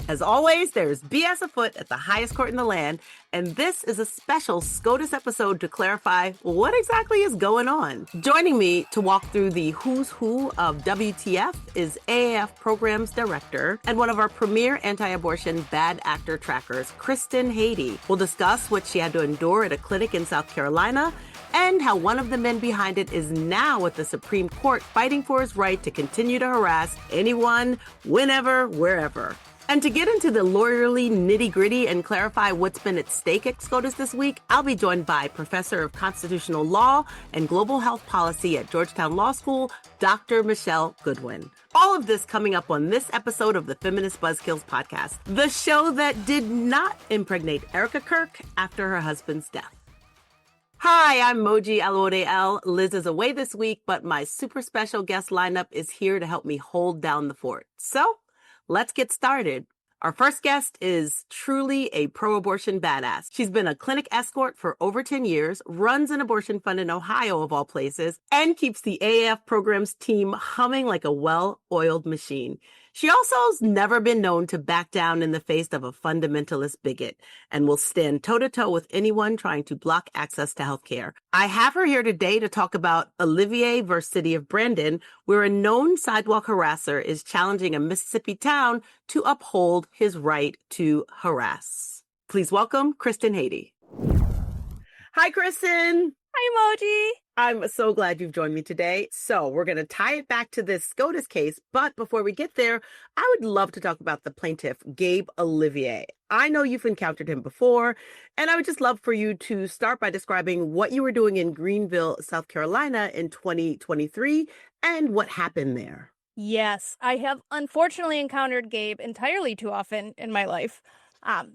As always, there's BS afoot at the highest court in the land, and this is a special SCOTUS episode to clarify what exactly is going on. Joining me to walk through the who's who of WTF is AAF Programs Director and one of our premier anti-abortion bad actor trackers, Kristin Hady. We'll discuss what she had to endure at a clinic in South Carolina and how one of the men behind it is now at the Supreme Court fighting for his right to continue to harass anyone, whenever, wherever. And to get into the lawyerly nitty-gritty and clarify what's been at stake at SCOTUS this week, I'll be joined by Professor of Constitutional Law and Global Health Policy at Georgetown Law School, Dr. Michele Goodwin. All of this coming up on this episode of the Feminist Buzzkills podcast, the show that did not impregnate Erica Kirk after her husband's death. Hi, I'm Moji L. Liz is away this week, but my super special guest lineup is here to help me hold down the fort. So, let's get started. Our first guest is truly a pro-abortion badass. She's been a clinic escort for over 10 years, runs an abortion fund in Ohio of all places, and keeps the AAF programs team humming like a well-oiled machine. She also has never been known to back down in the face of a fundamentalist bigot and will stand toe-to-toe with anyone trying to block access to healthcare. I have her here today to talk about Olivier versus City of Brandon, where a known sidewalk harasser is challenging a Mississippi town to uphold his right to harass. Please welcome Kristin Hady. Hi, Kristin. Hi, Moji. I'm so glad you've joined me today. So we're going to tie it back to this SCOTUS case. But before we get there, I would love to talk about the plaintiff, Gabe Olivier. I know you've encountered him before, and I would just love for you to start by describing what you were doing in Greenville, South Carolina in 2023 and what happened there. Yes, I have unfortunately encountered Gabe entirely too often in my life.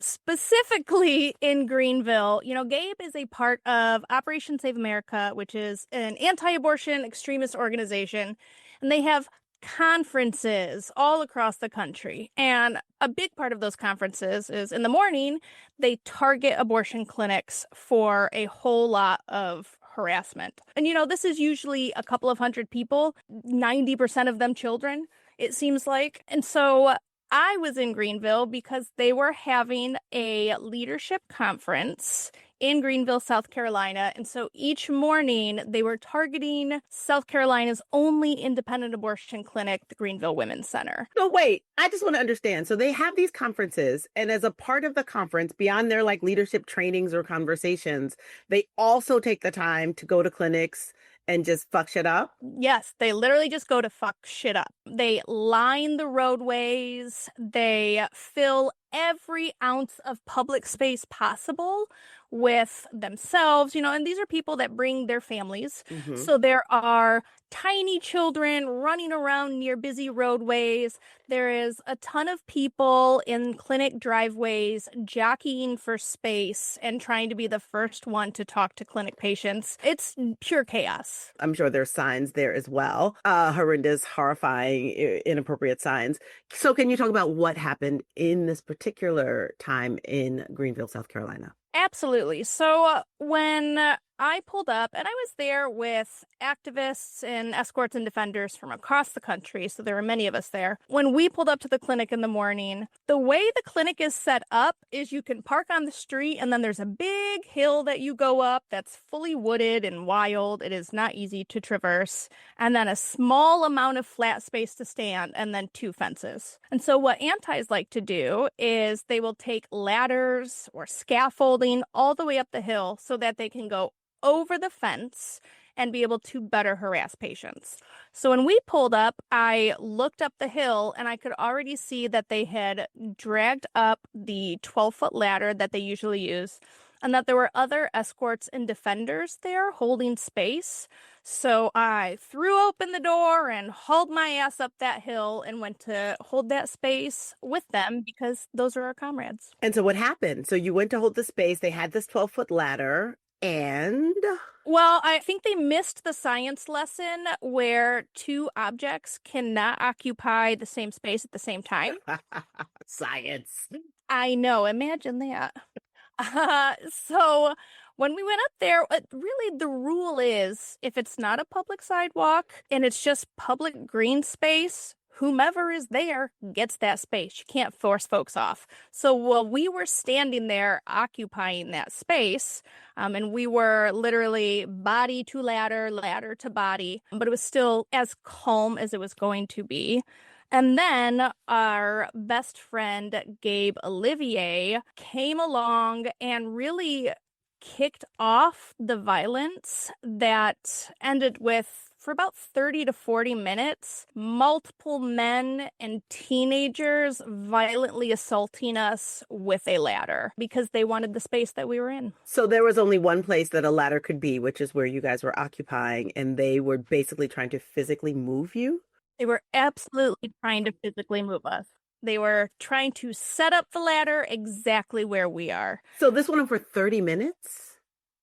Specifically in Greenville, Gabe is a part of Operation Save America, which is an anti-abortion extremist organization, and they have conferences all across the country. And a big part of those conferences is in the morning, they target abortion clinics for a whole lot of harassment. And, this is usually a couple of hundred people, 90% of them children, it seems like. And so I was in Greenville because they were having a leadership conference in Greenville, South Carolina. And so each morning they were targeting South Carolina's only independent abortion clinic, the Greenville Women's Center. So wait, I just want to understand. So they have these conferences, and as a part of the conference, beyond their leadership trainings or conversations, they also take the time to go to clinics and just fuck shit up? Yes, they literally just go to fuck shit up. They line the roadways. They fill every ounce of public space possible with themselves, and these are people that bring their families. Mm-hmm. So there are tiny children running around near busy roadways. There is a ton of people in clinic driveways jockeying for space and trying to be the first one to talk to clinic patients. It's pure chaos. I'm sure there's signs there as well. Horrendous, horrifying, inappropriate signs. So can you talk about what happened in this particular time in Greenville, South Carolina? Absolutely. So when I pulled up, and I was there with activists and escorts and defenders from across the country, so there were many of us there. When we pulled up to the clinic in the morning, the way the clinic is set up is you can park on the street, and then there's a big hill that you go up that's fully wooded and wild. It is not easy to traverse. And then a small amount of flat space to stand, and then 2 fences. And so what antis like to do is they will take ladders or scaffolding all the way up the hill so that they can go over the fence and be able to better harass patients. So when we pulled up, I looked up the hill and I could already see that they had dragged up the 12-foot ladder that they usually use, and that there were other escorts and defenders there holding space. So I threw open the door and hauled my ass up that hill and went to hold that space with them because those are our comrades. And so what happened? So you went to hold the space. They had this 12-foot ladder. And? Well, I think they missed the science lesson where 2 objects cannot occupy the same space at the same time. Science. I know. Imagine that. So when we went up there, really the rule is if it's not a public sidewalk and it's just public green space, whomever is there gets that space. You can't force folks off. So while we were standing there occupying that space, and we were literally body to ladder, ladder to body, but it was still as calm as it was going to be. And then our best friend, Gabe Olivier, came along and really kicked off the violence that ended with, for about 30 to 40 minutes, multiple men and teenagers violently assaulting us with a ladder because they wanted the space that we were in. So there was only one place that a ladder could be, which is where you guys were occupying, and they were basically trying to physically move you? They were absolutely trying to physically move us. They were trying to set up the ladder exactly where we are. So this went on for 30 minutes?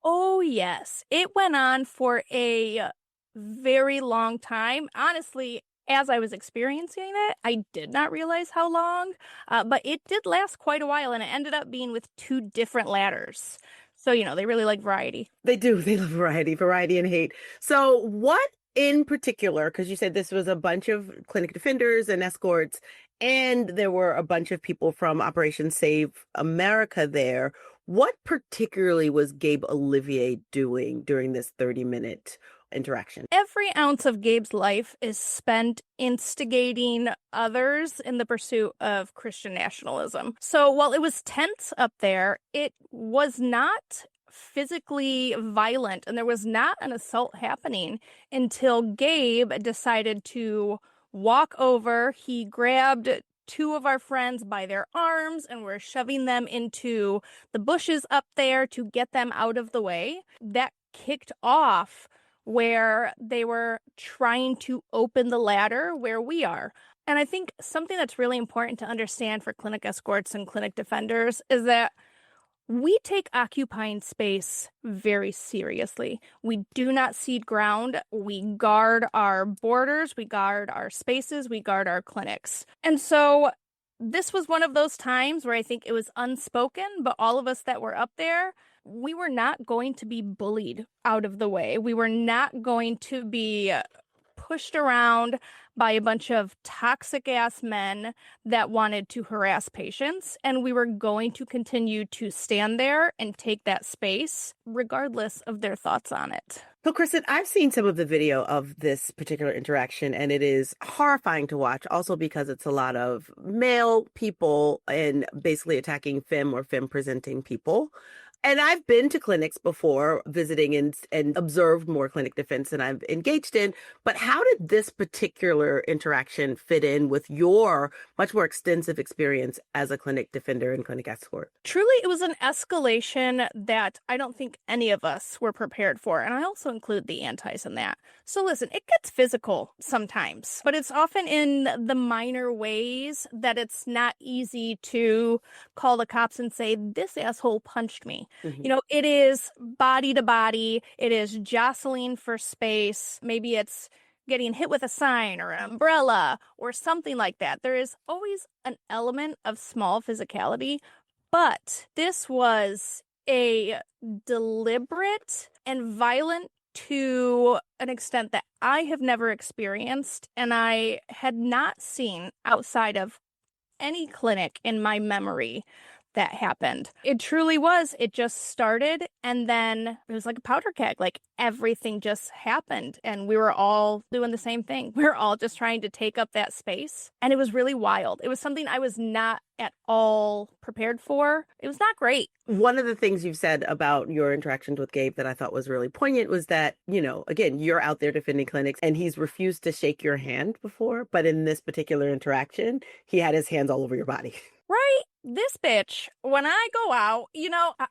Oh, yes. It went on for a very long time. Honestly, as I was experiencing it, I did not realize how long, but it did last quite a while, and it ended up being with 2 different ladders. So, they really like variety. They do. They love variety and hate. So what in particular, because you said this was a bunch of clinic defenders and escorts, and there were a bunch of people from Operation Save America there. What particularly was Gabe Olivier doing during this 30-minute interaction? Every ounce of Gabe's life is spent instigating others in the pursuit of Christian nationalism. So while it was tense up there, it was not physically violent, and there was not an assault happening until Gabe decided to walk over. He grabbed 2 of our friends by their arms and were shoving them into the bushes up there to get them out of the way. That kicked off where they were trying to open the ladder where we are. And I think something that's really important to understand for clinic escorts and clinic defenders is that we take occupying space very seriously. We do not cede ground. We guard our borders, we guard our spaces, we guard our clinics. And so this was one of those times where I think it was unspoken, but all of us that were up there, we were not going to be bullied out of the way. We were not going to be pushed around by a bunch of toxic ass men that wanted to harass patients. And we were going to continue to stand there and take that space regardless of their thoughts on it. So, Kristin, I've seen some of the video of this particular interaction, and it is horrifying to watch, also because it's a lot of male people and basically attacking femme or femme-presenting people. And I've been to clinics before, visiting and observed more clinic defense than I've engaged in. But how did this particular interaction fit in with your much more extensive experience as a clinic defender and clinic escort? Truly, it was an escalation that I don't think any of us were prepared for. And I also include the antis in that. So listen, it gets physical sometimes, but it's often in the minor ways that it's not easy to call the cops and say, this asshole punched me. Mm-hmm. It is body to body. It is jostling for space. Maybe it's getting hit with a sign or an umbrella or something like that. There is always an element of small physicality, but this was a deliberate and violent to an extent that I have never experienced and I had not seen outside of any clinic in my memory that happened. It truly was. It just started and then it was like a powder keg. Like everything just happened and we were all doing the same thing. We were all just trying to take up that space and it was really wild. It was something I was not at all prepared for. It was not great. One of the things you've said about your interactions with Gabe that I thought was really poignant was that, again, you're out there defending clinics and he's refused to shake your hand before, but in this particular interaction, he had his hands all over your body. Right? This bitch, when I go out,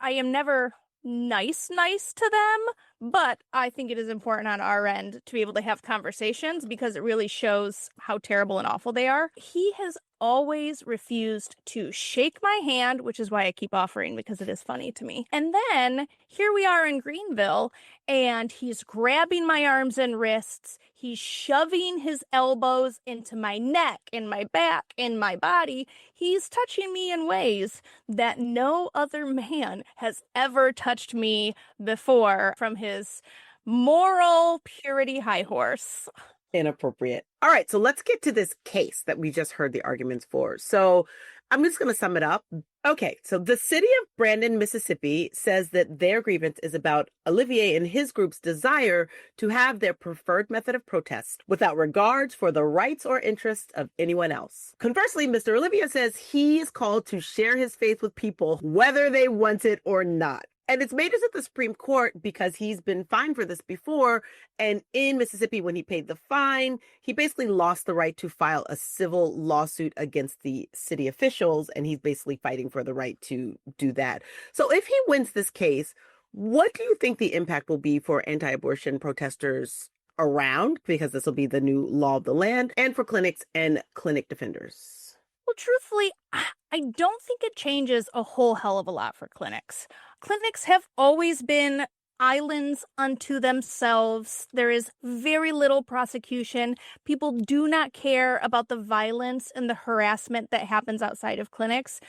I am never nice to them, but I think it is important on our end to be able to have conversations because it really shows how terrible and awful they are. He has always refused to shake my hand, which is why I keep offering because it is funny to me. And then here we are in Greenville and he's grabbing my arms and wrists. He's shoving his elbows into my neck, in my back, in my body. He's touching me in ways that no other man has ever touched me before from his moral purity high horse. Inappropriate. All right, so let's get to this case that we just heard the arguments for. So I'm just going to sum it up. Okay, so the city of Brandon, Mississippi says that their grievance is about Olivier and his group's desire to have their preferred method of protest without regards for the rights or interests of anyone else. Conversely, Mr. Olivier says he is called to share his faith with people whether they want it or not. And it's made us at the Supreme Court because he's been fined for this before. And in Mississippi, when he paid the fine, he basically lost the right to file a civil lawsuit against the city officials. And he's basically fighting for the right to do that. So if he wins this case, what do you think the impact will be for anti-abortion protesters around? Because this will be the new law of the land, and for clinics and clinic defenders. Well, truthfully, I don't think it changes a whole hell of a lot for clinics. Clinics have always been islands unto themselves. There is very little prosecution. People do not care about the violence and the harassment that happens outside of clinics.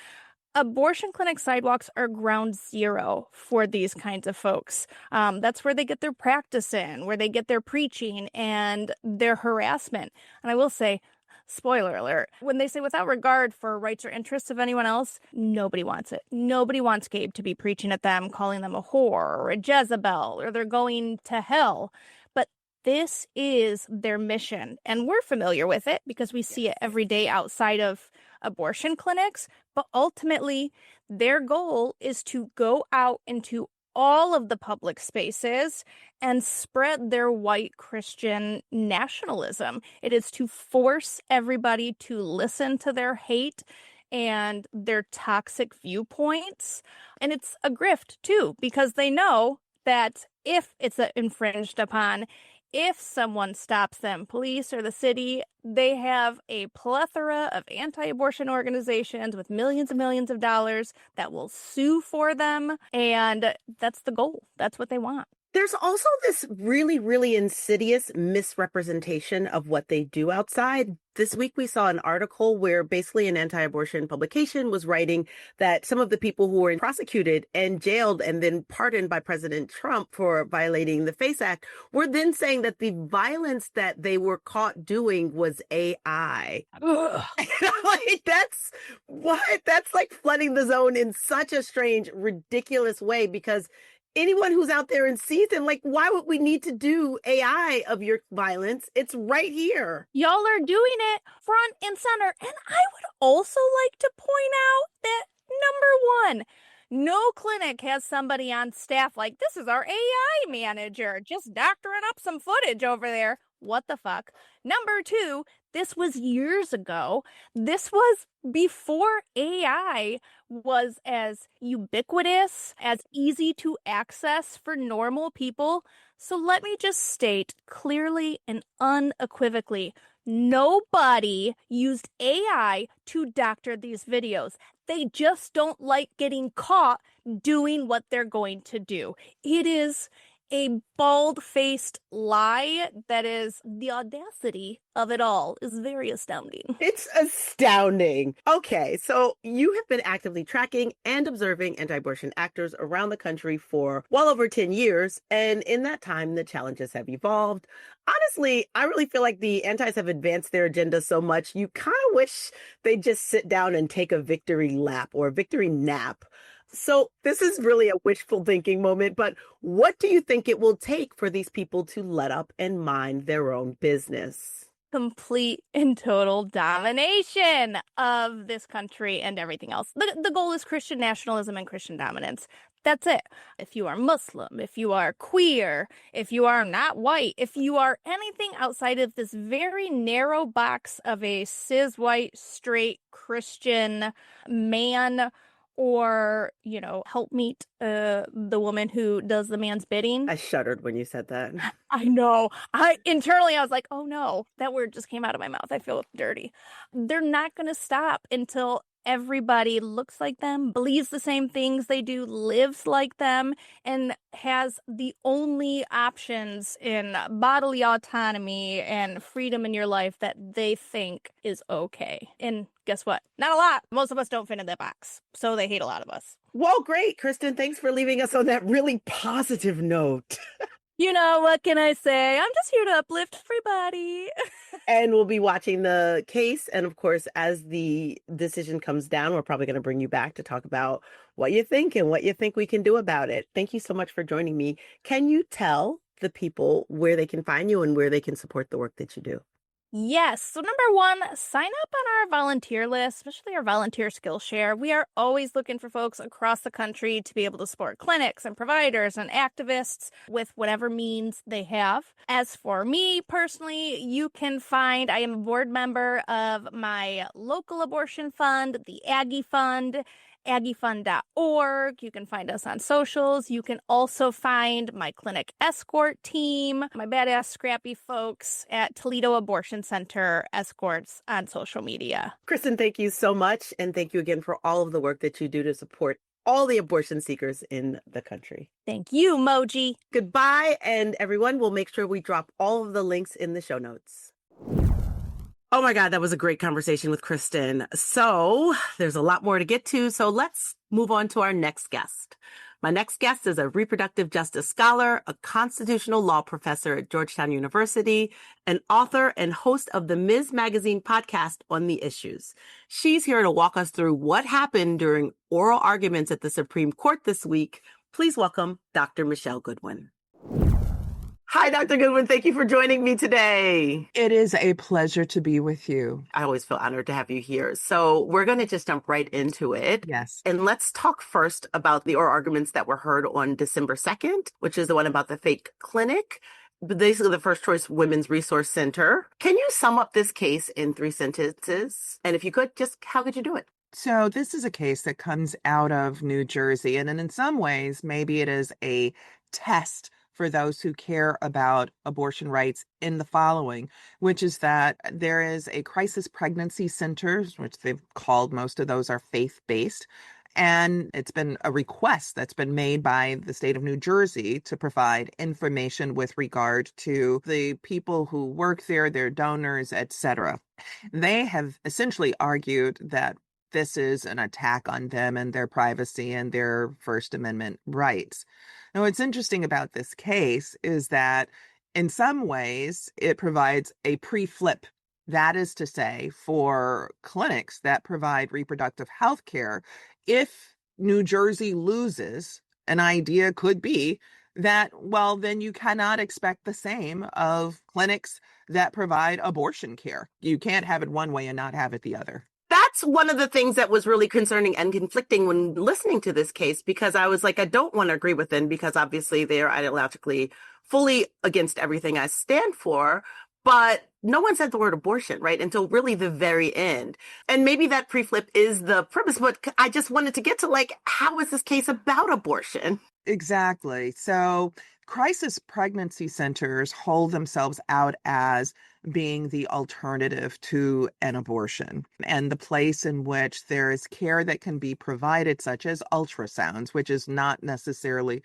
Abortion clinic sidewalks are ground zero for these kinds of folks. That's where they get their practice in, where they get their preaching and their harassment. And I will say, spoiler alert, when they say without regard for rights or interests of anyone else, nobody wants it. Nobody wants Gabe to be preaching at them, calling them a whore or a Jezebel, or they're going to hell. But this is their mission. And we're familiar with it because we see it every day outside of abortion clinics. But ultimately, their goal is to go out into all of the public spaces and spread their white Christian nationalism. It is to force everybody to listen to their hate and their toxic viewpoints. And it's a grift, too, because they know that if it's infringed upon, if someone stops them, police or the city, they have a plethora of anti-abortion organizations with millions and millions of dollars that will sue for them. And that's the goal. That's what they want. There's also this really, really insidious misrepresentation of what they do outside. This week, we saw an article where basically an anti-abortion publication was writing that some of the people who were prosecuted and jailed and then pardoned by President Trump for violating the FACE Act were then saying that the violence that they were caught doing was AI. Like, that's what? That's like flooding the zone in such a strange, ridiculous way, because anyone who's out there and sees them, like, why would we need to do AI of your violence? It's right here. Y'all are doing it front and center. And I would also like to point out that, number one, no clinic has somebody on staff like, this is our AI manager, just doctoring up some footage over there. What the fuck? Number two, this was years ago. This was before AI was as ubiquitous, as easy to access for normal people. So let me just state clearly and unequivocally, nobody used AI to doctor these videos. They just don't like getting caught doing what they're going to do. It is a bald-faced lie that is the audacity of it all is very astounding. It's astounding. Okay, so you have been actively tracking and observing anti-abortion actors around the country for well over 10 years. And in that time, the challenges have evolved. Honestly, I really feel like the antis have advanced their agenda so much, you kind of wish they'd just sit down and take a victory lap or a victory nap. So this is really a wishful thinking moment, but what do you think it will take for these people to let up and mind their own business? Complete and total domination of this country and everything else. The goal is Christian nationalism and Christian dominance. That's it. If you are Muslim, if you are queer, if you are not white, if you are anything outside of this very narrow box of a cis white straight Christian man, or, help meet the woman who does the man's bidding. I shuddered when you said that. I know. Internally, I was like, oh no, that word just came out of my mouth. I feel dirty. They're not going to stop until everybody looks like them, believes the same things they do, lives like them, and has the only options in bodily autonomy and freedom in your life that they think is okay. And guess what? Not a lot. Most of us don't fit in that box, so they hate a lot of us. Well, great, Kristin. Thanks for leaving us on that really positive note. What can I say? I'm just here to uplift everybody. And we'll be watching the case. And of course, as the decision comes down, we're probably going to bring you back to talk about what you think and what you think we can do about it. Thank you so much for joining me. Can you tell the people where they can find you and where they can support the work that you do? Yes. So number one, sign up on our volunteer list, especially our volunteer Skillshare. We are always looking for folks across the country to be able to support clinics and providers and activists with whatever means they have. As for me personally, I am a board member of my local abortion fund, the Aggie Fund, aggiefund.org. You can find us on socials. You can also find my clinic escort team, my badass scrappy folks at Toledo Abortion Center escorts on social media. Kristin, thank you so much. And thank you again for all of the work that you do to support all the abortion seekers in the country. Thank you, Moji. Goodbye. And everyone, we'll make sure we drop all of the links in the show notes. Oh my God, that was a great conversation with Kristin. So there's a lot more to get to. So let's move on to our next guest. My next guest is a reproductive justice scholar, a constitutional law professor at Georgetown University, an author and host of the Ms. Magazine podcast on the issues. She's here to walk us through what happened during oral arguments at the Supreme Court this week. Please welcome Dr. Michele Goodwin. Hi, Dr. Goodwin. Thank you for joining me today. It is a pleasure to be with you. I always feel honored to have you here. So we're going to just jump right into it. Yes. And let's talk first about the oral arguments that were heard on December 2nd, which is the one about the fake clinic, basically the First Choice Women's Resource Center. Can you sum up this case in 3 sentences? And if you could, just how could you do it? So this is a case that comes out of New Jersey. And in some ways, maybe it is a test for those who care about abortion rights in the following, which is that there is a crisis pregnancy centers, which they've called, most of those are faith-based. And it's been a request that's been made by the state of New Jersey to provide information with regard to the people who work there, their donors, etc. They have essentially argued that this is an attack on them and their privacy and their First Amendment rights. Now, what's interesting about this case is that in some ways it provides a pre-flip. That is to say, for clinics that provide reproductive health care, if New Jersey loses, an idea could be that, well, then you cannot expect the same of clinics that provide abortion care. You can't have it one way and not have it the other. That's one of the things that was really concerning and conflicting when listening to this case, because I was like, I don't want to agree with them because obviously they are ideologically fully against everything I stand for. But no one said the word abortion, right? Until really the very end. And maybe that pre-flip is the purpose, but I just wanted to get to how is this case about abortion? Exactly. So crisis pregnancy centers hold themselves out as being the alternative to an abortion and the place in which there is care that can be provided, such as ultrasounds, which is not necessarily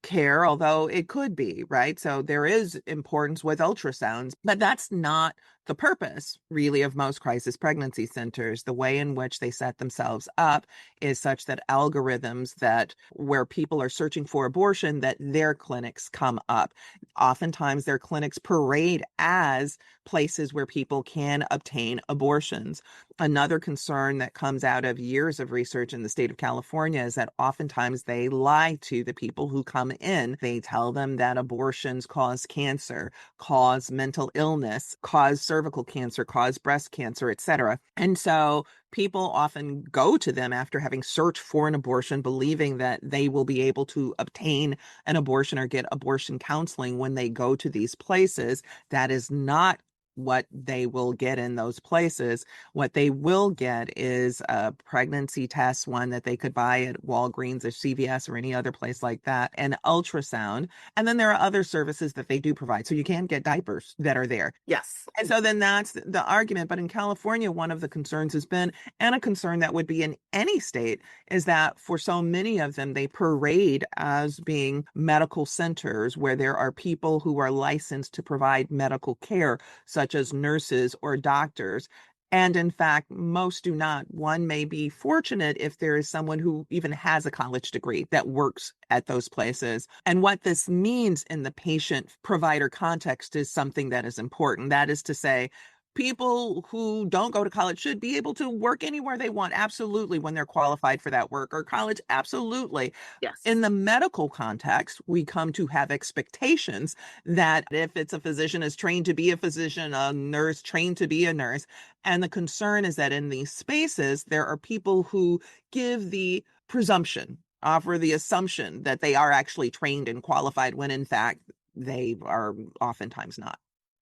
care, although it could be, right? So there is importance with ultrasounds, but that's not the purpose really of most crisis pregnancy centers. The way in which they set themselves up is such that algorithms that where people are searching for abortion, that their clinics come up. Oftentimes their clinics parade as places where people can obtain abortions. Another concern that comes out of years of research in the state of California is that oftentimes they lie to the people who come in. They tell them that abortions cause cancer, cause mental illness, cause cervical cancer, cause breast cancer, etc. And so people often go to them after having searched for an abortion, believing that they will be able to obtain an abortion or get abortion counseling when they go to these places. That is not what they will get in those places. What they will get is a pregnancy test, one that they could buy at Walgreens or CVS or any other place like that, an ultrasound. And then there are other services that they do provide. So you can get diapers that are there. Yes. And so then that's the argument. But in California, one of the concerns has been, and a concern that would be in any state, is that for so many of them, they parade as being medical centers where there are people who are licensed to provide medical care, such as nurses or doctors. And in fact, most do not. One may be fortunate if there is someone who even has a college degree that works at those places. And what this means in the patient provider context is something that is important. That is to say, people who don't go to college should be able to work anywhere they want, absolutely, when they're qualified for that work, or college, absolutely. Yes. In the medical context, we come to have expectations that if it's a physician is trained to be a physician, a nurse trained to be a nurse. And the concern is that in these spaces, there are people who give the presumption, offer the assumption that they are actually trained and qualified when in fact they are oftentimes not.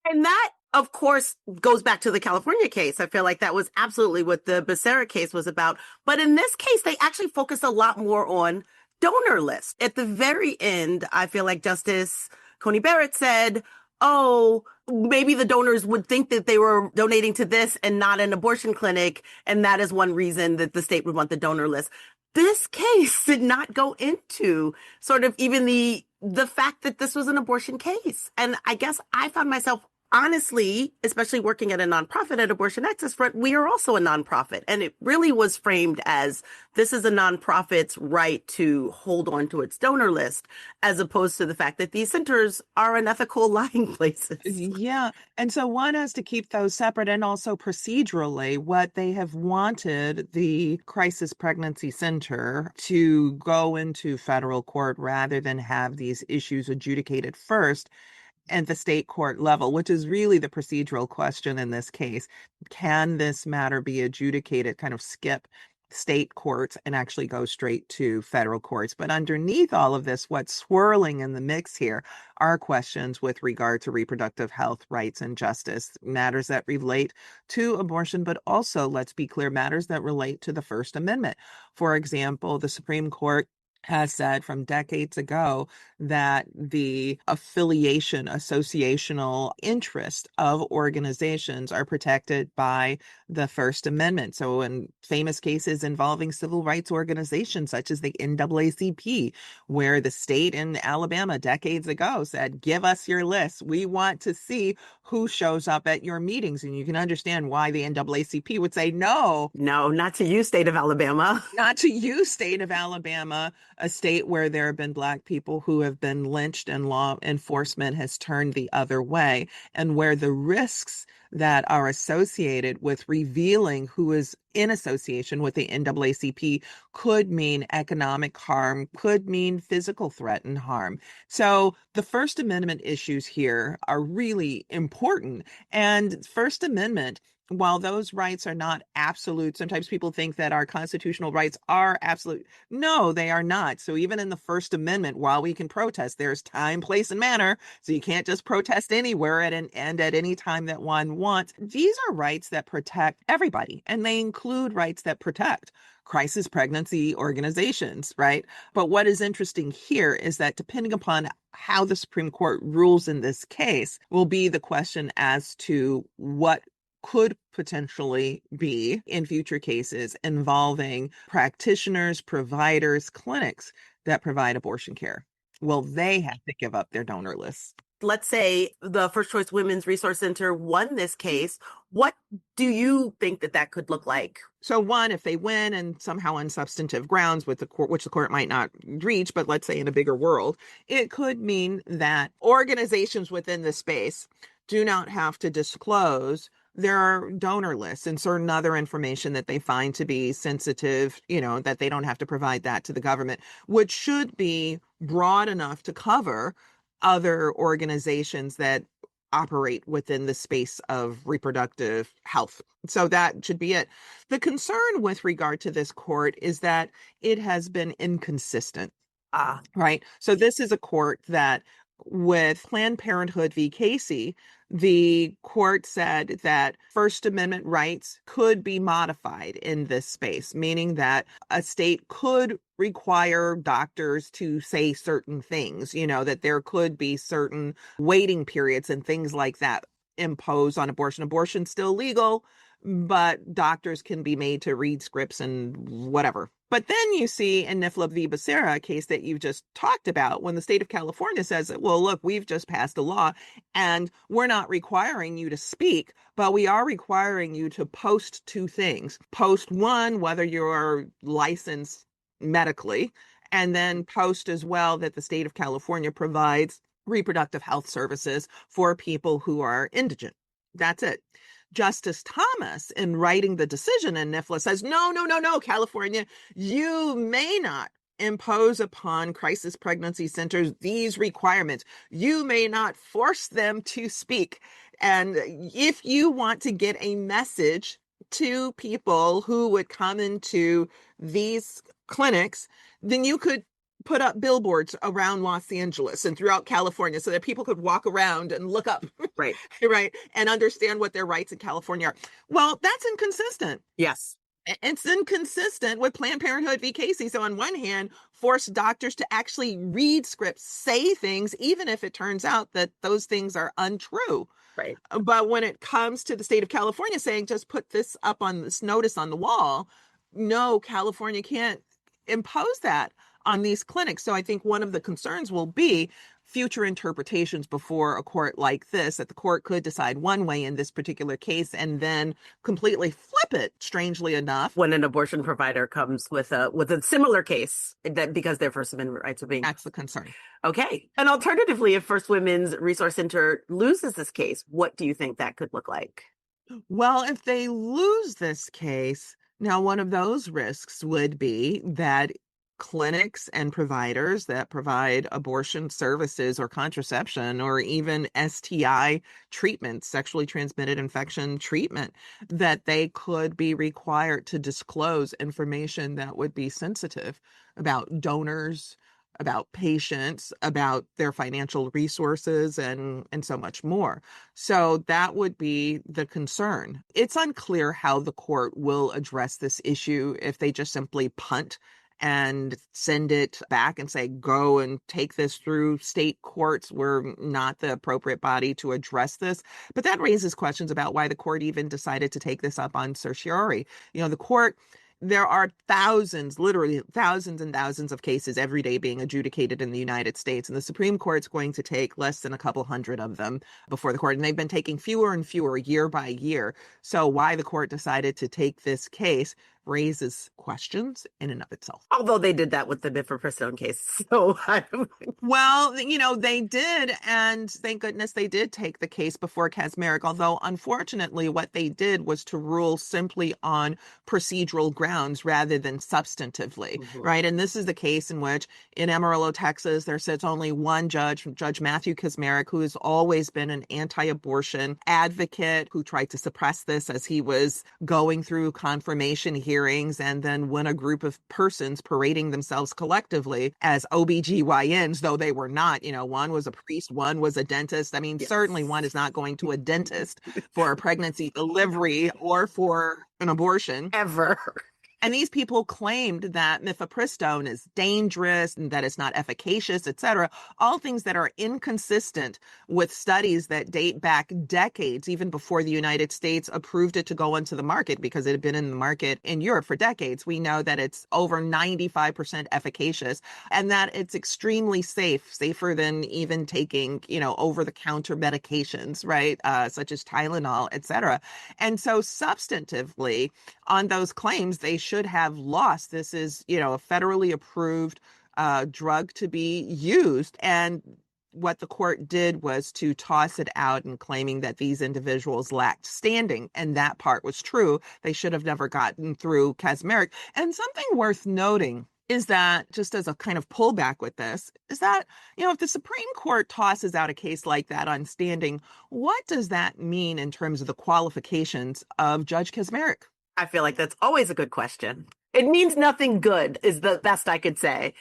And that, of course, goes back to the California case. I feel like that was absolutely what the Becerra case was about. But in this case, they actually focused a lot more on donor lists. At the very end, I feel like Justice Coney Barrett said, oh, maybe the donors would think that they were donating to this and not an abortion clinic. And that is one reason that the state would want the donor list. This case did not go into sort of even the fact that this was an abortion case. And I guess I found myself honestly, especially working at a nonprofit at Abortion Access Front, we are also a nonprofit. And it really was framed as this is a nonprofit's right to hold on to its donor list, as opposed to the fact that these centers are unethical lying places. Yeah. And so one has to keep those separate. And also procedurally, what they have wanted the Crisis Pregnancy Center to go into federal court rather than have these issues adjudicated first at the state court level, which is really the procedural question in this case. Can this matter be adjudicated, kind of skip state courts and actually go straight to federal courts? But underneath all of this, what's swirling in the mix here are questions with regard to reproductive health, rights, and justice, matters that relate to abortion, but also, let's be clear, matters that relate to the First Amendment. For example, the Supreme Court has said from decades ago that the associational interest of organizations are protected by the First Amendment. So in famous cases involving civil rights organizations such as the NAACP, where the state in Alabama decades ago said, give us your list. We want to see who shows up at your meetings. And you can understand why the NAACP would say, no, not to you, state of Alabama. Not to you, state of Alabama, a state where there have been Black people who have been lynched and law enforcement has turned the other way, and where the risks that are associated with revealing who is in association with the NAACP could mean economic harm, could mean physical threat and harm. So the First Amendment issues here are really important. And First Amendment, while those rights are not absolute, sometimes people think that our constitutional rights are absolute. No, they are not. So even in the First Amendment, while we can protest, there's time, place, and manner. So you can't just protest anywhere and at any time that one wants. These are rights that protect everybody, and they include rights that protect crisis pregnancy organizations, right? But what is interesting here is that depending upon how the Supreme Court rules in this case will be the question as to what could potentially be in future cases involving practitioners, providers, clinics that provide abortion care. Will they have to give up their donor lists? Let's say the First Choice Women's Resource Center won this case. What do you think that could look like? So one, if they win and somehow on substantive grounds with the court, which the court might not reach, but let's say in a bigger world, it could mean that organizations within the space do not have to disclose their donor lists and certain other information that they find to be sensitive, that they don't have to provide that to the government, which should be broad enough to cover other organizations that operate within the space of reproductive health. So that should be it. The concern with regard to this court is that it has been inconsistent. Right. So this is a court that with Planned Parenthood v. Casey, the court said that First Amendment rights could be modified in this space, meaning that a state could require doctors to say certain things, that there could be certain waiting periods and things like that imposed on abortion. Abortion's still legal, but doctors can be made to read scripts and whatever. But then you see in NIFLA v. Becerra, a case that you've just talked about, when the state of California says, well, look, we've just passed a law and we're not requiring you to speak, but we are requiring you to post two things. Post one, whether you're licensed medically, and then post as well that the state of California provides reproductive health services for people who are indigent. That's it. Justice Thomas, in writing the decision in NIFLA, says, no, California, you may not impose upon crisis pregnancy centers these requirements. You may not force them to speak. And if you want to get a message to people who would come into these clinics, then you could put up billboards around Los Angeles and throughout California so that people could walk around and look up, Right. right, and understand what their rights in California are. Well, that's inconsistent. Yes. It's inconsistent with Planned Parenthood v. Casey. So on one hand, force doctors to actually read scripts, say things, even if it turns out that those things are untrue. Right. But when it comes to the state of California saying, just put this up on this notice on the wall, no, California can't impose that on these clinics. So I think one of the concerns will be future interpretations before a court like this, that the court could decide one way in this particular case and then completely flip it, strangely enough. When an abortion provider comes with a similar case, that because their First Amendment rights are being... That's the concern. Okay. And alternatively, if First Women's Resource Center loses this case, what do you think that could look like? Well, if they lose this case, now one of those risks would be that clinics and providers that provide abortion services or contraception or even STI treatment, sexually transmitted infection treatment, that they could be required to disclose information that would be sensitive about donors, about patients, about their financial resources, and so much more. So that would be the concern. It's unclear how the court will address this issue, if they just simply punt and send it back and say, go and take this through state courts. We're not the appropriate body to address this. But that raises questions about why the court even decided to take this up on certiorari. The court, there are thousands, literally thousands and thousands of cases every day being adjudicated in the United States. And the Supreme Court's going to take less than a couple hundred of them before the court. And they've been taking fewer and fewer year by year. So why the court decided to take this case raises questions in and of itself. Although they did that with the mifepristone case. So, well, they did. And thank goodness they did take the case before Kaczmarek. Although, unfortunately, what they did was to rule simply on procedural grounds rather than substantively, right? And this is the case in which in Amarillo, Texas, there sits only one judge, Judge Matthew Kaczmarek, who has always been an anti-abortion advocate, who tried to suppress this as he was going through confirmation hearings, and then when a group of persons parading themselves collectively as OBGYNs, though they were not, one was a priest, one was a dentist. I mean, yes. Certainly one is not going to a dentist for a pregnancy delivery or for an abortion. Ever. And these people claimed that mifepristone is dangerous and that it's not efficacious, et cetera, all things that are inconsistent with studies that date back decades, even before the United States approved it to go into the market, because it had been in the market in Europe for decades. We know that it's over 95% efficacious and that it's extremely safe, safer than even taking, over-the-counter medications, right, such as Tylenol, et cetera. And so substantively, on those claims, they should have lost. This is, a federally approved drug to be used. And what the court did was to toss it out and claiming that these individuals lacked standing. And that part was true. They should have never gotten through Kaczmarek. And something worth noting is that, just as a kind of pullback with this, is that, if the Supreme Court tosses out a case like that on standing, what does that mean in terms of the qualifications of Judge Kaczmarek? I feel like that's always a good question. It means nothing good is the best I could say.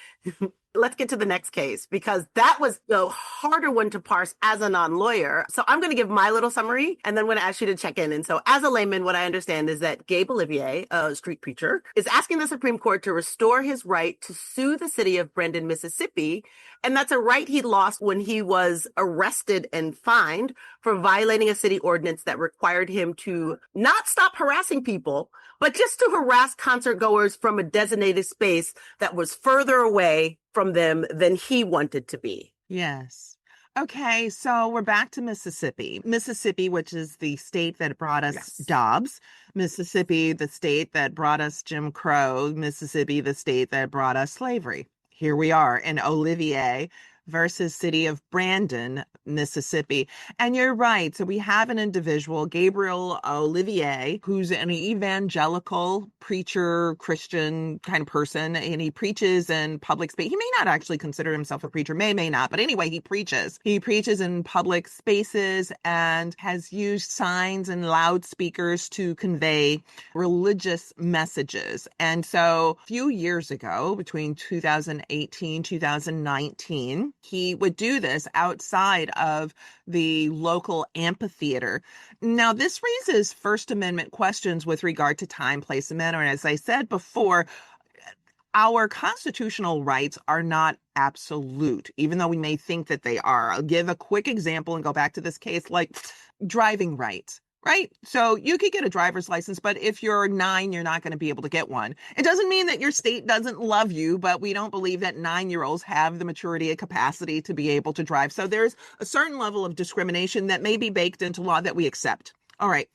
Let's get to the next case because that was the harder one to parse as a non-lawyer. So I'm going to give my little summary and then I'm going to ask you to check in. And so as a layman, what I understand is that Gabe Olivier, a street preacher, is asking the Supreme Court to restore his right to sue the city of Brandon, Mississippi. And that's a right he lost when he was arrested and fined for violating a city ordinance that required him to not stop harassing people, but just to harass concert goers from a designated space that was further away from them than he wanted to be. Yes. Okay, so we're back to Mississippi. Mississippi, which is the state that brought us Dobbs. Mississippi, the state that brought us Jim Crow. Mississippi, the state that brought us slavery. Here we are in Olivier versus city of Brandon, Mississippi. And you're right. So we have an individual, Gabriel Olivier, who's an evangelical preacher, Christian kind of person, and he preaches in public space. He may not actually consider himself a preacher, may not. But anyway, he preaches. He preaches in public spaces and has used signs and loudspeakers to convey religious messages. And so a few years ago, between 2018, 2019, he would do this outside of the local amphitheater. Now, this raises First Amendment questions with regard to time, place, and manner. And as I said before, our constitutional rights are not absolute, even though we may think that they are. I'll give a quick example and go back to this case, like driving rights. Right? So you could get a driver's license, but if you're 9, you're not going to be able to get one. It doesn't mean that your state doesn't love you, but we don't believe that 9-year-olds have the maturity and capacity to be able to drive. So there's a certain level of discrimination that may be baked into law that we accept. All right.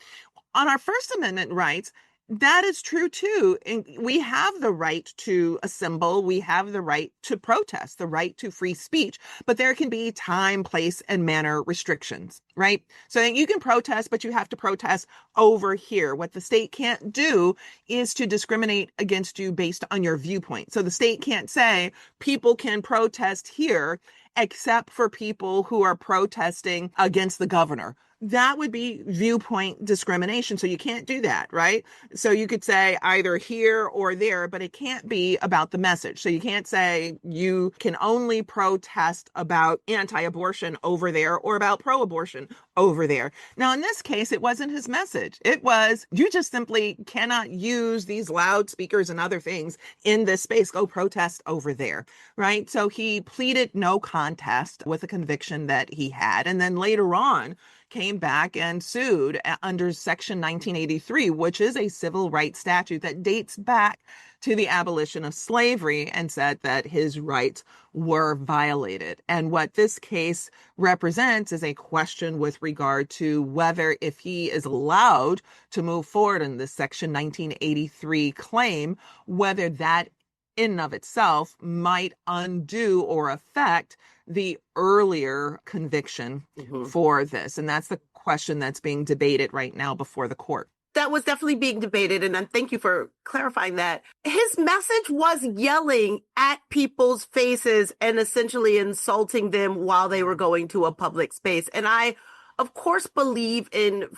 On our First Amendment rights, that is true too. And we have the right to assemble. We have the right to protest, the right to free speech, but there can be time, place, and manner restrictions, right? So you can protest, but you have to protest over here. What the state can't do is to discriminate against you based on your viewpoint. So the state can't say people can protest here except for people who are protesting against the governor. That would be viewpoint discrimination. So you can't do that, right? So you could say either here or there, but it can't be about the message. So you can't say you can only protest about anti-abortion over there or about pro-abortion over there. Now, in this case, it wasn't his message. It was, you just simply cannot use these loudspeakers and other things in this space. Go protest over there, right? So he pleaded no contest with a conviction that he had. And then later on, came back and sued under Section 1983, which is a civil rights statute that dates back to the abolition of slavery, and said that his rights were violated. And what this case represents is a question with regard to whether, if he is allowed to move forward in this Section 1983 claim, whether that in and of itself might undo or affect the earlier conviction for this. And that's the question that's being debated right now before the court. That was definitely being debated. And thank you for clarifying that. His message was yelling at people's faces and essentially insulting them while they were going to a public space. And I, of course, believe in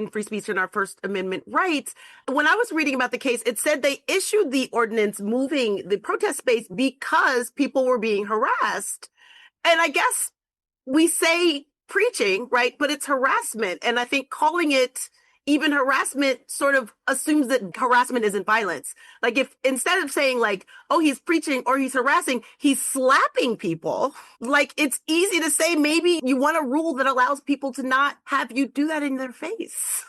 free speech and our First Amendment rights. When I was reading about the case, it said they issued the ordinance moving the protest space because people were being harassed. And I guess we say preaching, right? But it's harassment. And I think calling it even harassment sort of assumes that harassment isn't violence. Like if instead of saying like, oh, he's preaching or he's harassing, he's slapping people. Like it's easy to say maybe you want a rule that allows people to not have you do that in their face.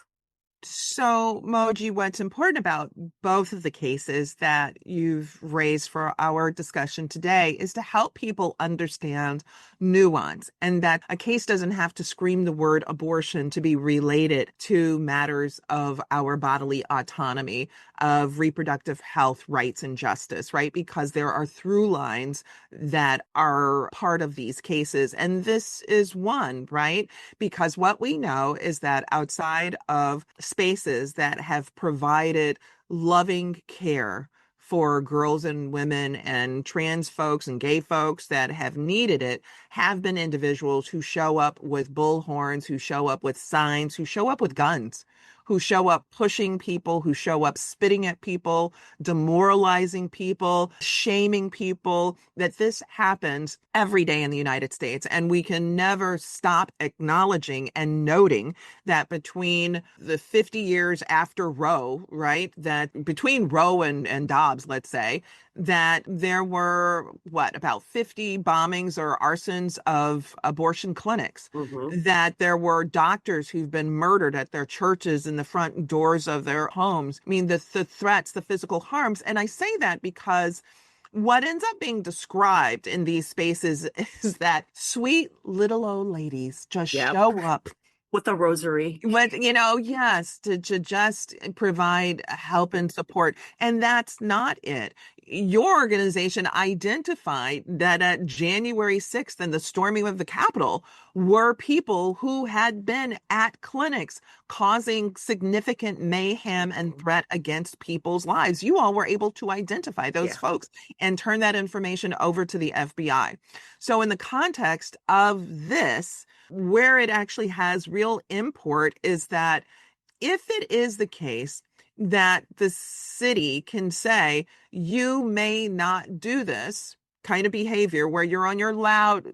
So, Moji, what's important about both of the cases that you've raised for our discussion today is to help people understand nuance, and that a case doesn't have to scream the word abortion to be related to matters of our bodily autonomy, of reproductive health, rights, and justice, right? Because there are through lines that are part of these cases. And this is one, right? Because what we know is that outside of spaces that have provided loving care for girls and women and trans folks and gay folks that have needed it, have been individuals who show up with bullhorns, who show up with signs, who show up with guns, who show up pushing people, who show up spitting at people, demoralizing people, shaming people, that this happens every day in the United States. And we can never stop acknowledging and noting that between the 50 years after Roe, right, that between Roe and Dobbs, let's say, that there were, about 50 bombings or arsons of abortion clinics, that there were doctors who've been murdered at their churches in the front doors of their homes. I mean, the threats, the physical harms. And I say that because what ends up being described in these spaces is that sweet little old ladies just show up with a rosary. But, yes, to just provide help and support. And that's not it. Your organization identified that at January 6th and the storming of the Capitol were people who had been at clinics causing significant mayhem and threat against people's lives. You all were able to identify those folks and turn that information over to the FBI. So in the context of this, where it actually has real import is that if it is the case that the city can say, you may not do this kind of behavior where you're on your loud,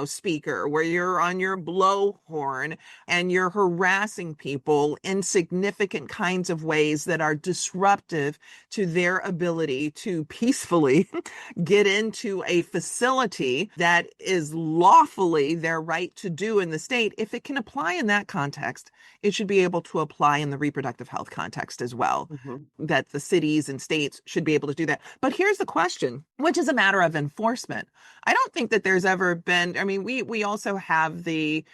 speaker, where you're on your blowhorn and you're harassing people in significant kinds of ways that are disruptive to their ability to peacefully get into a facility that is lawfully their right to do in the state. If it can apply in that context, it should be able to apply in the reproductive health context as well, that the cities and states should be able to do that. But here's the question, which is a matter of enforcement. I don't think that there's ever been, we also have the,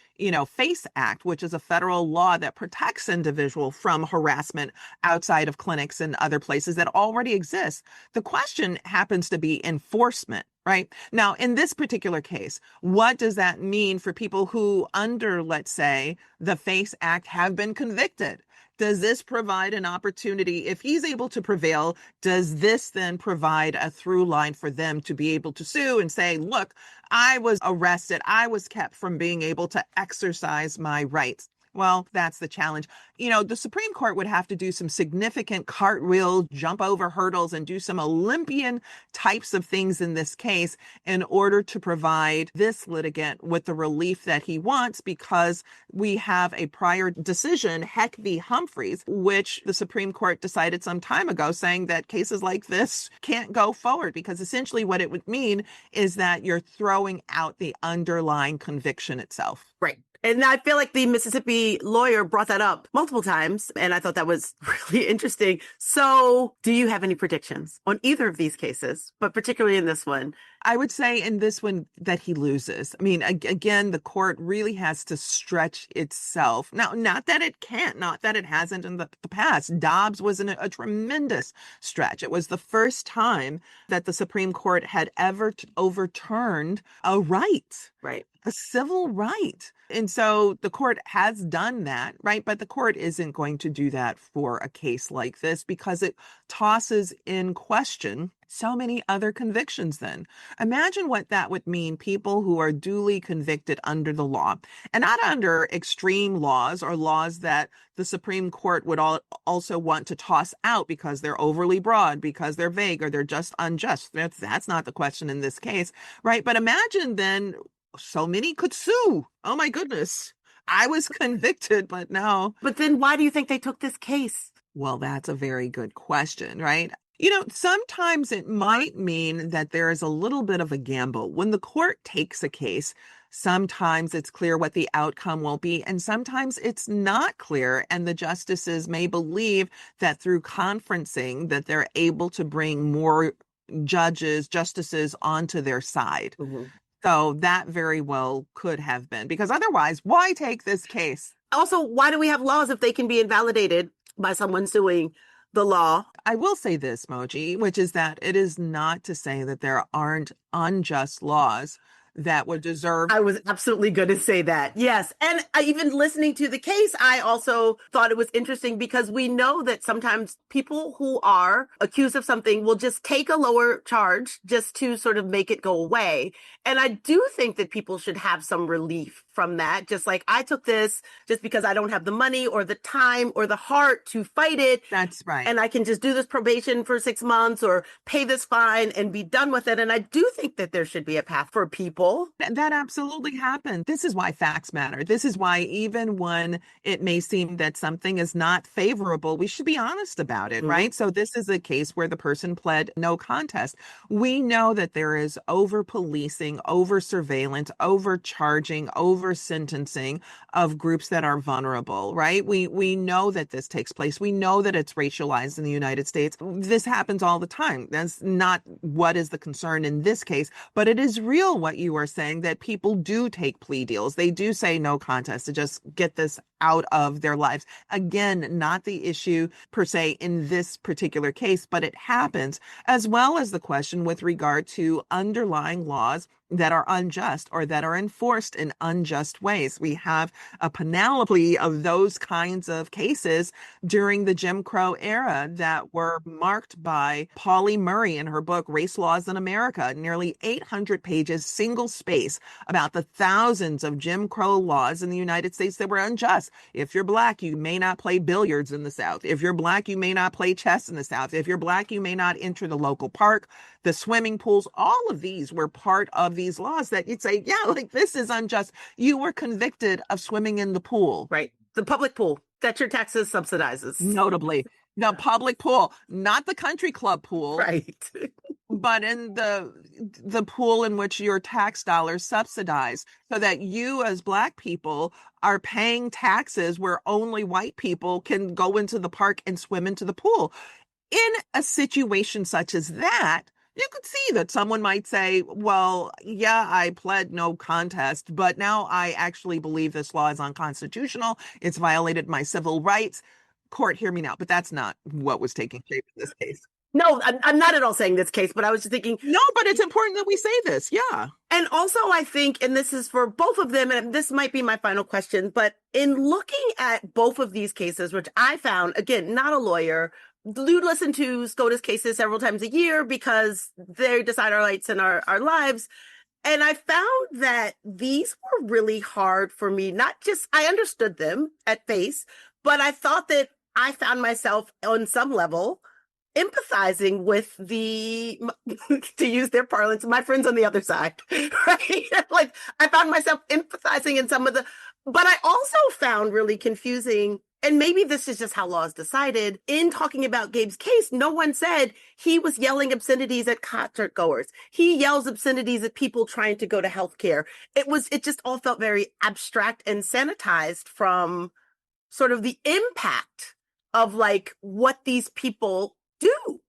FACE Act, which is a federal law that protects individuals from harassment outside of clinics and other places that already exists. The question happens to be enforcement. Right now, in this particular case, what does that mean for people who under, let's say, the FACE Act have been convicted? Does this provide an opportunity? If he's able to prevail, does this then provide a through line for them to be able to sue and say, look, I was arrested. I was kept from being able to exercise my rights. Well, that's the challenge. The Supreme Court would have to do some significant cartwheel, jump over hurdles, and do some Olympian types of things in this case in order to provide this litigant with the relief that he wants, because we have a prior decision, Heck v. Humphreys, which the Supreme Court decided some time ago, saying that cases like this can't go forward, because essentially what it would mean is that you're throwing out the underlying conviction itself. Right. And I feel like the Mississippi lawyer brought that up multiple times, and I thought that was really interesting. So do you have any predictions on either of these cases, but particularly in this one? I would say in this one that he loses. Again, the court really has to stretch itself. Now, not that it can't, not that it hasn't in the past. Dobbs was a tremendous stretch. It was the first time that the Supreme Court had ever overturned a right. Right. A civil right. And so the court has done that, right? But the court isn't going to do that for a case like this, because it tosses in question so many other convictions then. Imagine what that would mean, people who are duly convicted under the law, and not under extreme laws or laws that the Supreme Court would also want to toss out because they're overly broad, because they're vague, or they're just unjust. That's not the question in this case, right? But imagine then so many could sue. Oh my goodness. I was convicted, but no. But then why do you think they took this case? Well, that's a very good question, right? Sometimes it might mean that there is a little bit of a gamble. When the court takes a case, sometimes it's clear what the outcome will be, and sometimes it's not clear. And the justices may believe that through conferencing that they're able to bring more justices onto their side. So that very well could have been, because otherwise, why take this case? Also, why do we have laws if they can be invalidated by someone suing the law? I will say this, Moji, which is that it is not to say that there aren't unjust laws that would deserve. I was absolutely going to say that. Yes. And even listening to the case, I also thought it was interesting because we know that sometimes people who are accused of something will just take a lower charge just to sort of make it go away. And I do think that people should have some relief from that. Just like I took this just because I don't have the money or the time or the heart to fight it. That's right. And I can just do this probation for 6 months or pay this fine and be done with it. And I do think that there should be a path for people. That absolutely happened. This is why facts matter. This is why even when it may seem that something is not favorable, we should be honest about it, right? So this is a case where the person pled no contest. We know that there is over-policing, over-surveillance, overcharging, over-sentencing of groups that are vulnerable, right? We know that this takes place. We know that it's racialized in the United States. This happens all the time. That's not what is the concern in this case, but it is real what you are saying, that people do take plea deals. They do say no contest to just get this out of their lives. Again, not the issue per se in this particular case, but it happens, as well as the question with regard to underlying laws that are unjust or that are enforced in unjust ways. We have a panoply of those kinds of cases during the Jim Crow era that were marked by Pauli Murray in her book, Race Laws in America, nearly 800 pages, single space, about the thousands of Jim Crow laws in the United States that were unjust. If you're Black, you may not play billiards in the South. If you're Black, you may not play chess in the South. If you're Black, you may not enter the local park, the swimming pools. All of these were part of these laws that you'd say, yeah, like this is unjust. You were convicted of swimming in the pool. Right. The public pool that your taxes subsidizes. Notably, the public pool, not the country club pool. Right. But in the pool in which your tax dollars subsidize, so that you as Black people are paying taxes where only white people can go into the park and swim into the pool. In a situation such as that, you could see that someone might say, well, yeah, I pled no contest, but now I actually believe this law is unconstitutional. It's violated my civil rights. Court, hear me now. But that's not what was taking shape in this case. No, I'm not at all saying this case, but I was just thinking. No, but it's important that we say this. Yeah. And also, I think, and this is for both of them, and this might be my final question, but in looking at both of these cases, which I found, again, not a lawyer, do listen to SCOTUS cases several times a year because they decide our rights in our lives. And I found that these were really hard for me. Not just, I understood them at face, but I thought that I found myself on some level empathizing with the, to use their parlance, my friends on the other side, right? Like I found myself empathizing in some of the, but I also found really confusing, and maybe this is just how law is decided, in talking about Gabe's case, no one said he was yelling obscenities at concert goers. He yells obscenities at people trying to go to healthcare. It just all felt very abstract and sanitized from sort of the impact of like what these people do.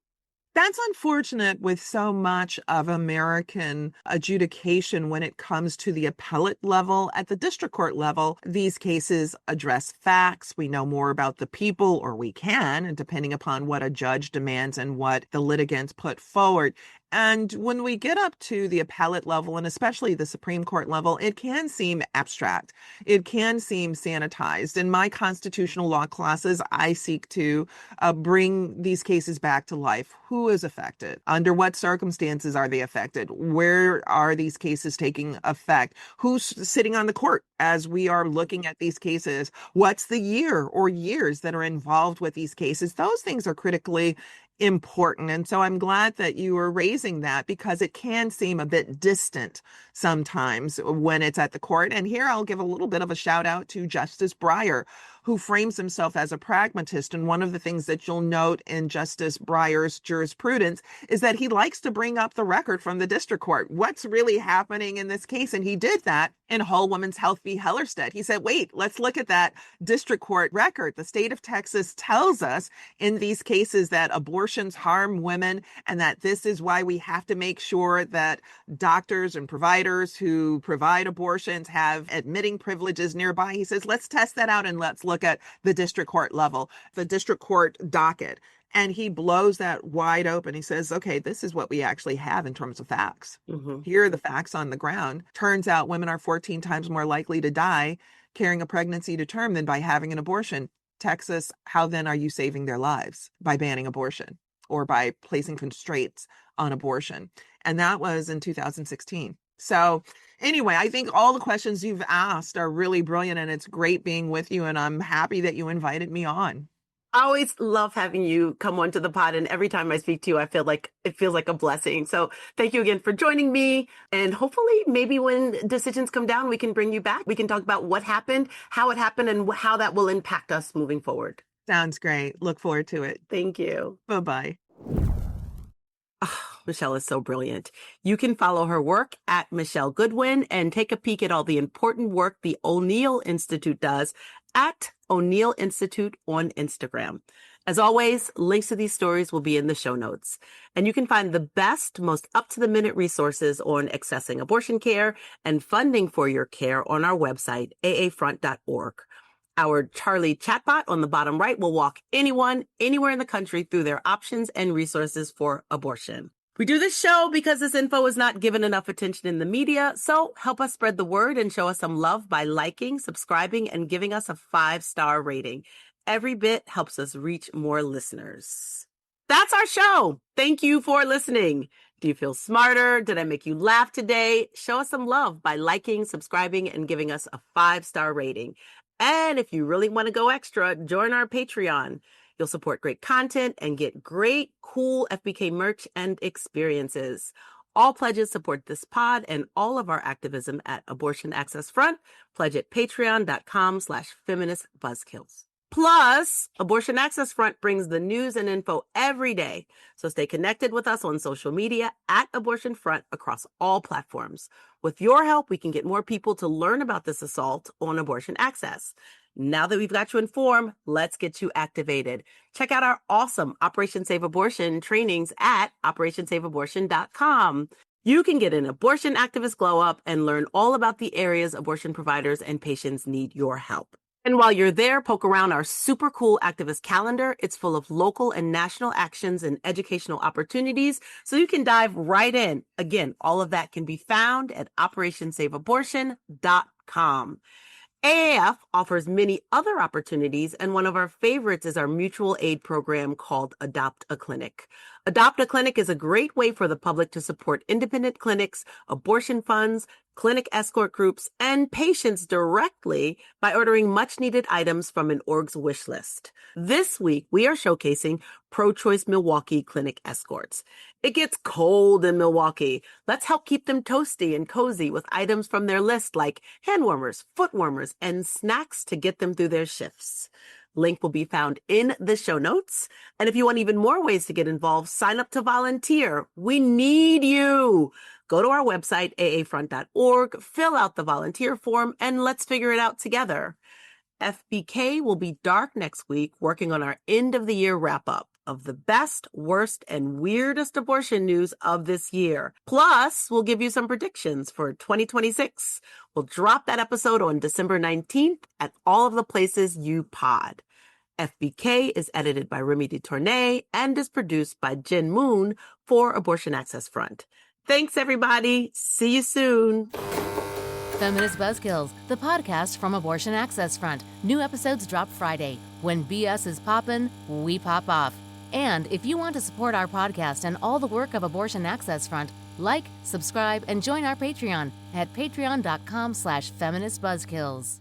That's unfortunate with so much of American adjudication when it comes to the appellate level. At the district court level, these cases address facts. We know more about the people, or we can, and depending upon what a judge demands and what the litigants put forward. And when we get up to the appellate level, and especially the Supreme Court level, it can seem abstract. It can seem sanitized. In my constitutional law classes, I seek to bring these cases back to life. Who is affected? Under what circumstances are they affected? Where are these cases taking effect? Who's sitting on the court as we are looking at these cases? What's the year or years that are involved with these cases? Those things are critically important. And so I'm glad that you are raising that, because it can seem a bit distant sometimes when it's at the court. And here I'll give a little bit of a shout out to Justice Breyer, who frames himself as a pragmatist. And one of the things that you'll note in Justice Breyer's jurisprudence is that he likes to bring up the record from the district court. What's really happening in this case? And he did that in Whole Woman's Health v. Hellerstedt. He said, wait, let's look at that district court record. The state of Texas tells us in these cases that abortions harm women, and that this is why we have to make sure that doctors and providers who provide abortions have admitting privileges nearby. He says, let's test that out and let's look at the district court level, the district court docket. And he blows that wide open. He says, okay, this is what we actually have in terms of facts. Mm-hmm. Here are the facts on the ground. Turns out women are 14 times more likely to die carrying a pregnancy to term than by having an abortion. Texas, how then are you saving their lives? By banning abortion or by placing constraints on abortion. And that was in 2016. So anyway, I think all the questions you've asked are really brilliant, and it's great being with you. And I'm happy that you invited me on. I always love having you come onto the pod, and every time I speak to you, I feel like it feels like a blessing. So thank you again for joining me. And hopefully, maybe when decisions come down, we can bring you back. We can talk about what happened, how it happened, and how that will impact us moving forward. Sounds great. Look forward to it. Thank you. Bye-bye. Oh, Michele is so brilliant. You can follow her work at Michele Goodwin and take a peek at all the important work the O'Neill Institute does at O'Neill Institute on Instagram. As always, links to these stories will be in the show notes. And you can find the best, most up-to-the-minute resources on accessing abortion care and funding for your care on our website, aafront.org. Our Charlie chatbot on the bottom right will walk anyone, anywhere in the country through their options and resources for abortion. We do this show because this info is not given enough attention in the media, so help us spread the word and show us some love by liking, subscribing, and giving us a 5-star rating. Every bit helps us reach more listeners. That's our show. Thank you for listening. Do you feel smarter? Did I make you laugh today? Show us some love by liking, subscribing, and giving us a 5-star rating. And if you really want to go extra, join our Patreon. You'll support great content and get great, cool FBK merch and experiences. All pledges support this pod and all of our activism at Abortion Access Front. Pledge at patreon.com/feministbuzzkills. Plus, Abortion Access Front brings the news and info every day. So stay connected with us on social media at Abortion Front across all platforms. With your help, we can get more people to learn about this assault on abortion access. Now that we've got you informed, let's get you activated. Check out our awesome Operation Save Abortion trainings at operationsaveabortion.com. You can get an abortion activist glow up and learn all about the areas abortion providers and patients need your help. And while you're there, poke around our super cool activist calendar. It's full of local and national actions and educational opportunities, so you can dive right in. Again, all of that can be found at operationsaveabortion.com. AAF offers many other opportunities, and one of our favorites is our mutual aid program called Adopt a Clinic. Adopt a Clinic is a great way for the public to support independent clinics, abortion funds, clinic escort groups, and patients directly by ordering much-needed items from an org's wish list. This week, we are showcasing Pro-Choice Milwaukee Clinic Escorts. It gets cold in Milwaukee. Let's help keep them toasty and cozy with items from their list like hand warmers, foot warmers, and snacks to get them through their shifts. Link will be found in the show notes. And if you want even more ways to get involved, sign up to volunteer. We need you. Go to our website, aafront.org, fill out the volunteer form, and let's figure it out together. FBK will be dark next week, working on our end of the year wrap up of the best, worst, and weirdest abortion news of this year. Plus, we'll give you some predictions for 2026. We'll drop that episode on December 19th at all of the places you pod. FBK is edited by Remy DeTournay and is produced by Jen Moon for Abortion Access Front. Thanks, everybody. See you soon. Feminist Buzzkills, the podcast from Abortion Access Front. New episodes drop Friday. When BS is poppin', we pop off. And if you want to support our podcast and all the work of Abortion Access Front, like, subscribe, and join our Patreon at patreon.com/feministbuzzkills.